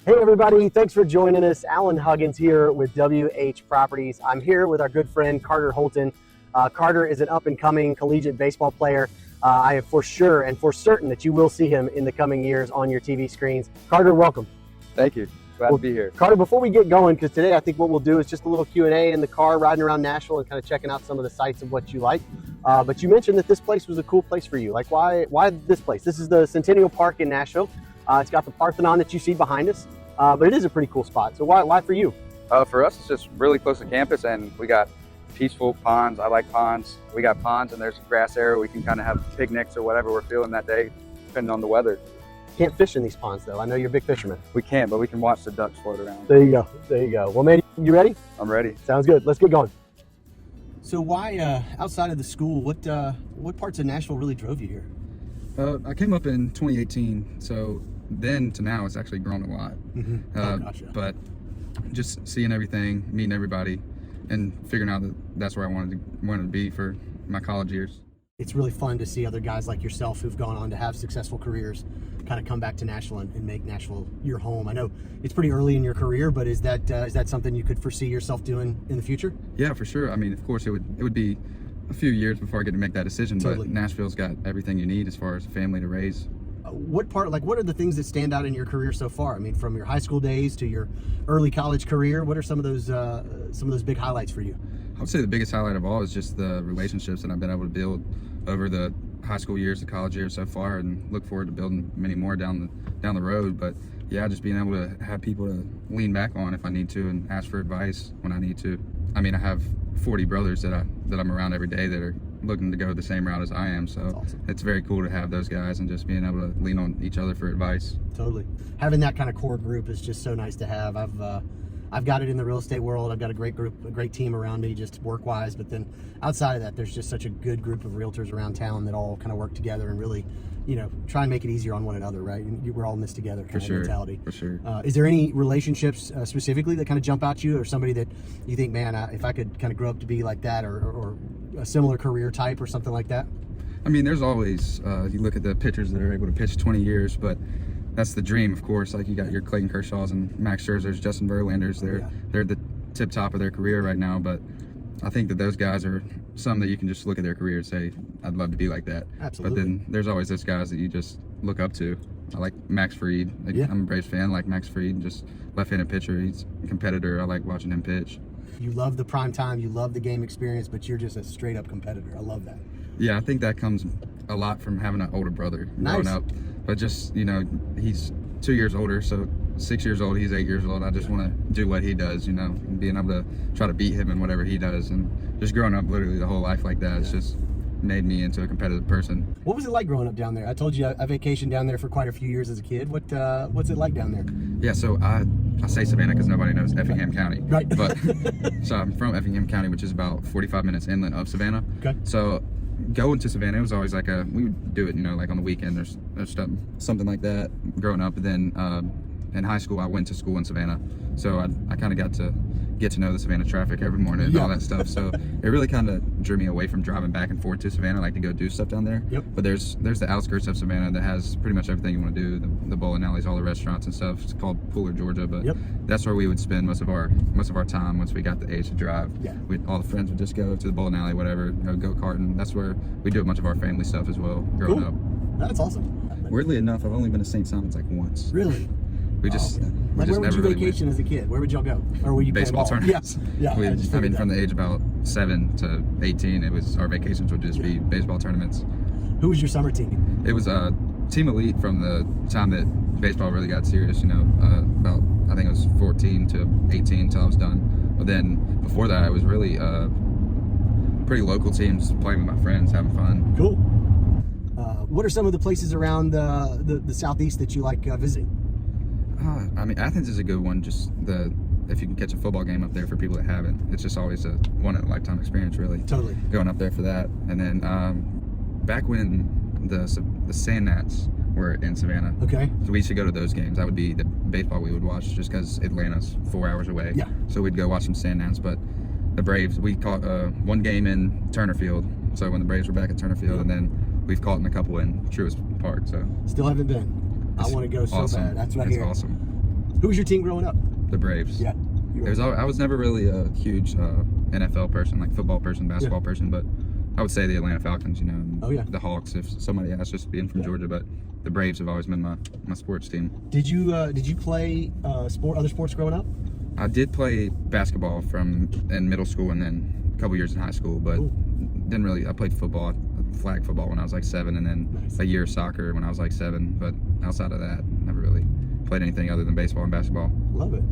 Hey everybody, thanks for joining us. Allen Huggins here with WH Properties. I'm here with our good friend Carter Holton. Carter is an up-and-coming collegiate baseball player. I am for sure and for certain that you will see him in the coming years on your TV screens. Carter, welcome. Thank you. Glad to be here. Carter, before we get going, because today I think what we'll do is just a little Q&A in the car riding around Nashville and kind of checking out some of the sights of what you like. But you mentioned that this place was a cool place for you. Like, why this place? This is the Centennial Park in Nashville. It's got the Parthenon that you see behind us, but it is a pretty cool spot. So why for you? For us, it's just really close to campus, and we got peaceful ponds. I like ponds. We got ponds, and there's a grass area. We can kind of have picnics or whatever we're feeling that day, depending on the weather. Can't fish in these ponds, though. I know you're a big fisherman. We can, but we can watch the ducks float around. There you go. There you go. Well, man, you ready? I'm ready. Sounds good. Let's get going. So why, outside of the school, what parts of Nashville really drove you here? I came up in 2018, so then to now it's actually grown a lot. Gotcha. But just seeing everything, meeting everybody, and figuring out that that's where I wanted to be for my college years. It's really fun to see other guys like yourself who've gone on to have successful careers kind of come back to Nashville and make Nashville your home. I know it's pretty early in your career, but is that something you could foresee yourself doing in the future? Yeah, for sure. I mean, of course, it would be a few years before I get to make that decision. Totally. But Nashville's got everything you need as far as a family to raise. What are the things that stand out in your career so far? I mean, from your high school days to your early college career, what are some of those big highlights for you? I would say the biggest highlight of all is just the relationships that I've been able to build over the high school years, the college years so far, and look forward to building many more down the road. But yeah, just being able to have people to lean back on if I need to and ask for advice when I need to. I mean, I have 40 brothers that I'm around every day that are looking to go the same route as I am. So awesome. It's very cool to have those guys and just being able to lean on each other for advice. Totally. Having that kind of core group is just so nice to have. I've got it in the real estate world. I've got a great group, a great team around me, just work-wise. But then outside of that, there's just such a good group of realtors around town that all kind of work together and really, try and make it easier on one another, right? We're all in this together kind of mentality. For sure. Is there any relationships specifically that kind of jump out at you, or somebody that you think, man, if I could kind of grow up to be like that, or a similar career type or something like that? I mean, there's always, you look at the pitchers that are able to pitch 20 years, but that's the dream, of course. Like, you got your Clayton Kershaws and Max Scherzers, Justin Verlanders. They're the tip top of their career right now, but I think that those guys are some that you can just look at their career and say, I'd love to be like that. Absolutely. But then there's always those guys that you just look up to. I like Max Fried. I'm a Braves fan. I like Max Fried, just left-handed pitcher. He's a competitor. I like watching him pitch. You love the prime time, you love the game experience, but you're just a straight-up competitor. I love that. Yeah, I think that comes a lot from having an older brother growing up. But just, he's 2 years older, so 6 years old, he's 8 years old. I just want to do what he does, and being able to try to beat him in whatever he does. And just growing up literally the whole life like that, it's just made me into a competitive person. What was it like growing up down there? I told you I vacationed down there for quite a few years as a kid. What's it like down there? Yeah, so I say Savannah because nobody knows Effingham County. Right. But so I'm from Effingham County, which is about 45 minutes inland of Savannah. Okay. So going to Savannah, it was always like we would do it, like on the weekend or something like that growing up. And then in high school, I went to school in Savannah. So I kind of got to get to know the Savannah traffic every morning and all that stuff. So it really kind of drew me away from driving back and forth to Savannah, like to go do stuff down there. Yep. But there's the outskirts of Savannah that has pretty much everything you want to do, the bowling alleys, all the restaurants and stuff. It's called Pooler, Georgia, but that's where we would spend most of our time once we got the age to drive. Yeah. All the friends would just go to the bowling alley, whatever, go karting. That's where we do a bunch of our family stuff as well growing up. That's awesome. Weirdly enough, I've only been to St. Simons like once. Really? We just where would you vacation as a kid? Where would y'all go? Or were you baseball tournaments? Yeah. I mean, from the age about 7 to 18, our vacations would just be baseball tournaments. Who was your summer team? It was Team Elite from the time that baseball really got serious. About I think it was 14 to 18 until I was done. But then before that, it was really pretty local teams, playing with my friends, having fun. Cool. What are some of the places around the southeast that you like visiting? I mean, Athens is a good one. Just if you can catch a football game up there for people that haven't, it's just always a one-in-a-lifetime experience, really. Totally. Going up there for that. And then back when the Sand Gnats were in Savannah, so we used to go to those games. That would be the baseball we would watch, just because Atlanta's 4 hours away. Yeah. So we'd go watch some Sand Gnats. But the Braves, we caught one game in Turner Field. So when the Braves were back at Turner Field, and then we've caught in a couple in Truist Park. So still haven't been. I want to go so bad. That's what I hear. It's awesome. Who was your team growing up? The Braves. Yeah. I was never really a huge NFL person, like football person, basketball person, but I would say the Atlanta Falcons, and the Hawks if somebody asked, just being from Georgia. But the Braves have always been my sports team. Did you play other sports growing up? I did play basketball in middle school and then a couple years in high school, but didn't really. I played football, flag football when I was like 7, and then a year of soccer when I was like 7. But outside of that, never really played anything other than baseball and basketball. Love it.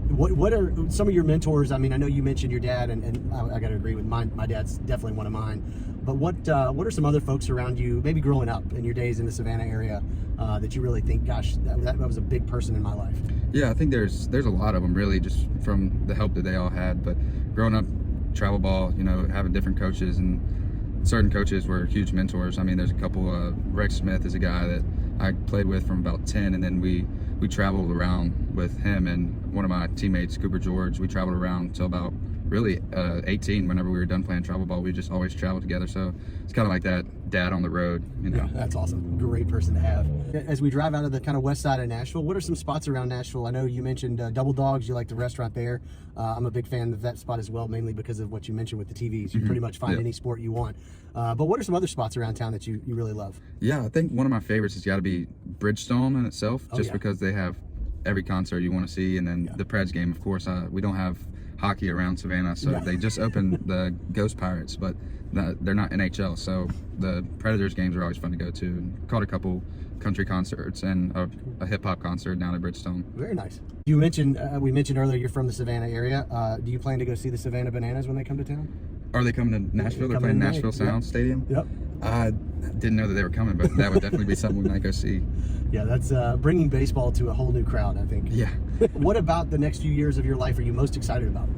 What are some of your mentors? I mean, I know you mentioned your dad, and I got to agree with mine. My dad's definitely one of mine. But what are some other folks around you, maybe growing up in your days in the Savannah area, that you really think, gosh, that was a big person in my life? Yeah, I think there's a lot of them, really, just from the help that they all had. But growing up, travel ball, having different coaches, and certain coaches were huge mentors. I mean, there's a couple. Rex Smith is a guy that I played with from about 10, and then we traveled around with him and one of my teammates, Cooper George. We traveled around till about really 18. Whenever we were done playing travel ball, we just always traveled together. So it's kind of like that dad on the road. Yeah, that's awesome. Great person to have. As we drive out of the kind of west side of Nashville, what are some spots around Nashville? I know you mentioned Double Dogs. You like the restaurant there. I'm a big fan of that spot as well, mainly because of what you mentioned with the TVs. You pretty much find any sport you want. But what are some other spots around town that you really love? Yeah, I think one of my favorites has got to be Bridgestone in itself, because they have every concert you want to see. And then the Preds game, of course. We don't have hockey around Savannah, so they just opened the Ghost Pirates, but they're not NHL, so the Predators games are always fun to go to. Caught a couple country concerts and a hip-hop concert down at Bridgestone. Very nice. You mentioned we mentioned earlier you're from the Savannah area. Do you plan to go see the Savannah Bananas when they come to town? Are they coming to Nashville? They're playing Nashville Sound Stadium? Yep. I didn't know that they were coming, but that would definitely be something we might go see. Yeah, that's bringing baseball to a whole new crowd, I think. Yeah. What about the next few years of your life are you most excited about?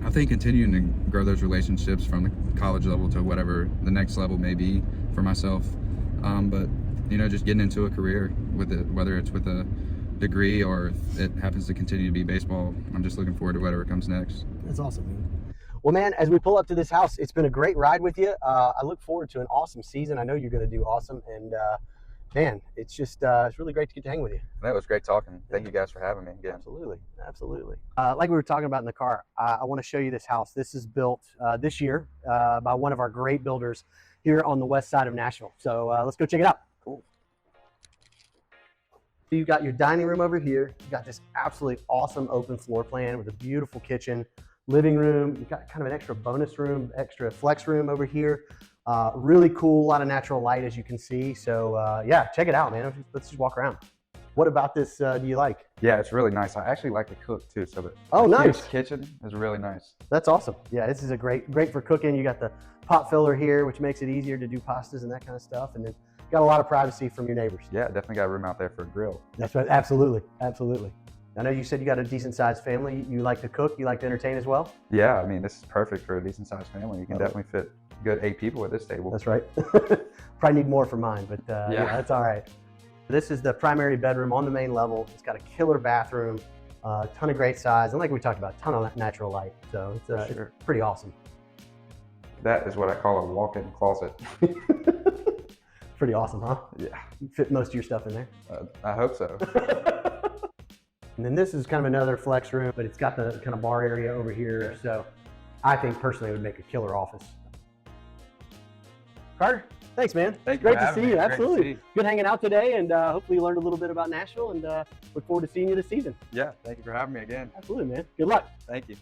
I think continuing to grow those relationships from the college level to whatever the next level may be for myself. But just getting into a career with it, whether it's with a degree or if it happens to continue to be baseball. I'm just looking forward to whatever comes next. That's awesome, man. Well, man, as we pull up to this house, it's been a great ride with you. I look forward to an awesome season. I know you're going to do awesome, and man, it's just it's really great to get to hang with you. That was great talking. Thank you guys for having me again. Absolutely. Like we were talking about in the car, I want to show you this house. This is built this year by one of our great builders here on the west side of Nashville. So let's go check it out. Cool. So you've got your dining room over here. You've got this absolutely awesome open floor plan with a beautiful kitchen, living room. You've got kind of an extra bonus room, extra flex room over here. Really cool, a lot of natural light as you can see. So yeah, check it out, man. Let's just walk around. What about this do you like? Yeah, it's really nice. I actually like to cook too, so the nice kitchen is really nice. That's awesome. Yeah, this is a great for cooking. You got the pot filler here, which makes it easier to do pastas and that kind of stuff, and then got a lot of privacy from your neighbors. Yeah, definitely got room out there for a grill. That's right. Absolutely. I know you said you got a decent sized family. You like to cook, you like to entertain as well? Yeah, I mean, this is perfect for a decent sized family. You can definitely fit good 8 people at this table. That's right. Probably need more for mine, but yeah, that's all right. This is the primary bedroom on the main level. It's got a killer bathroom, a ton of great size, and like we talked about, a ton of natural light. So it's pretty awesome. That is what I call a walk-in closet. Pretty awesome, huh? Yeah. You fit most of your stuff in there? I hope so. And then this is kind of another flex room, but it's got the kind of bar area over here. So I think personally it would make a killer office. Carter, thanks, man. Great to see you. Absolutely. Good hanging out today, and hopefully you learned a little bit about Nashville, and look forward to seeing you this season. Yeah, thank you for having me again. Absolutely, man. Good luck. Thank you.